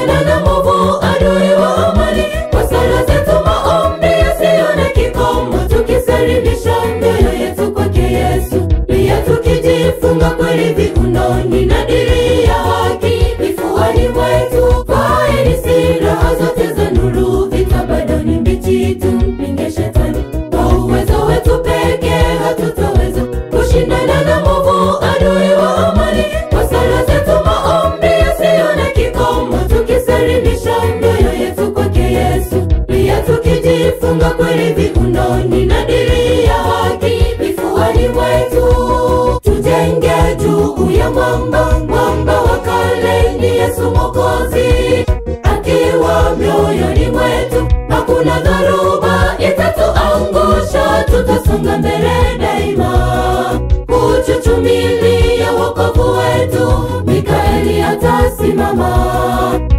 kushindana na mwovu adui wa amani. Kwa sala zetu maombi yasiyo na kikomo, tukisalimisha mioyo yetu kwake Yesu, pia tukijifunga kweli viunoni na diri ya haki vifuani mwetu. Vaeni silaha zote za nuru, vita bado ni mbichi, tumpinge shetani. Kwa uwezo wetu pekee hatutaweza kushindana na mwovu adui wa amani. Kwa sala zetu maombi yasiyo na kikomo, tukisalimisha mioyo yetu kwake Yesu, pia tukijifunga kweli viunoni na diri ya haki vifuani mwetu. Tujenge juu ya mwamba, mwamba wa kale ni Yesu Mwokozi. Akiwa mioyoni mwetu hakuna dharuba itatuangusha, tutasonga mbele daima kuchuchumilia wokovu wetu. Mikaeli atasimama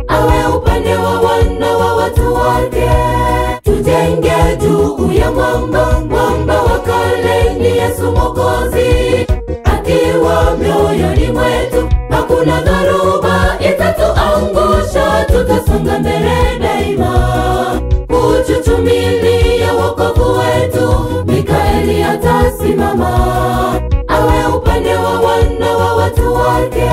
awe upande wa wana wa watu wake. Tujenge juu ya mwamba, mwamba wa kale ni Yesu Mwokozi. Akiwa mioyoni mwetu hakuna dharuba itatuangusha, tutasonga mbele daima kuchuchumilia wokovu wetu. Mikaeli atasimama awe upande wa wana wa watu wake.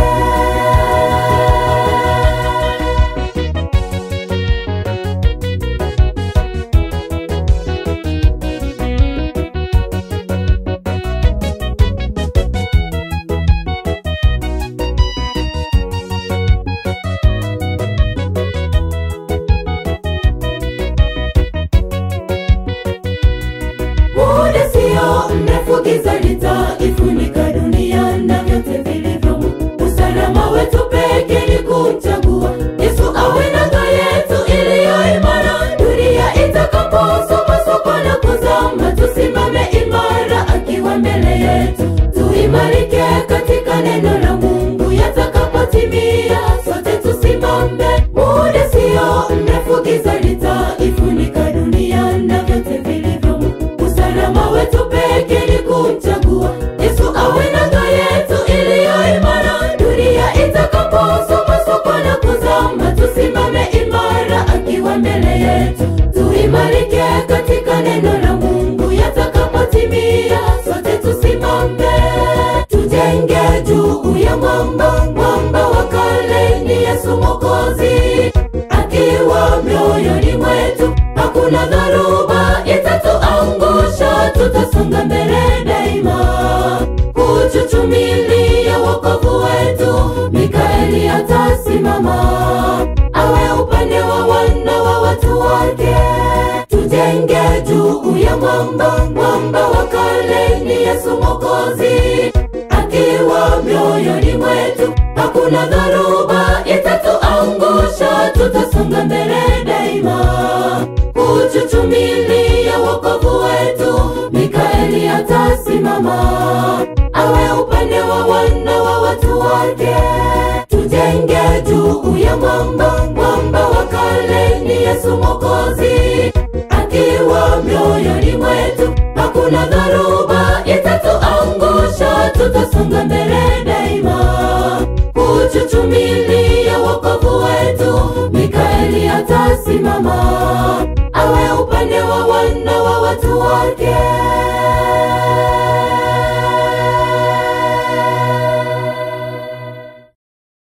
Muda sio mrefu, giza litaifunika dunia na vyote vilivyomo. Usalama wetu pekee ni kumchagua Yesu awe nanga yetu iliyo imara. Dunia itakapopasuka na kuzama, tusimame imara akiwa mbele yetu. Tuimarike katika neno la Mungu, yatakapotimia sote tusimame. Muda sio mrefu, giza litaifunika dunia na vyote vilivyomo. Usalama wetu pekee ni kumchagua Yesu awe nanga yetu iliyo imara. Dunia itakapopasuka na kuzama, tusimame imara akiwa mbele yetu. Tuimarike katika neno la Mungu, yatakapotimia sote tusimame. Tujenge juu ya mwamba, mwamba wa kale ni Yesu Mwokozi. Akiwa mioyoni mwetu hakuna dharuba itatuangusha, tutasonga mbele daima kuchuchumilia wokovu wetu. Mikaeli atasimama awe upande wa wana wa watu wake. Tujenge juu ya mwamba, mwamba wa kale ni Yesu Mwokozi. Akiwa mioyoni mwetu hakuna dharuba itatuangusha, tutasonga mbele daima kuchuchumilia wokovu wetu. Mikaeli atasimama awe upande wa wana wa watu wake. Tujenge juu ya mwamba, mwamba wa kale ni Yesu Mwokozi. Akiwa mioyoni mwetu hakuna dharuba itatuangusha, tutasonga mbele daima kuchuchumilia wokovu wetu. Mikaeli atasimama awe upande wa wana wa watu wake.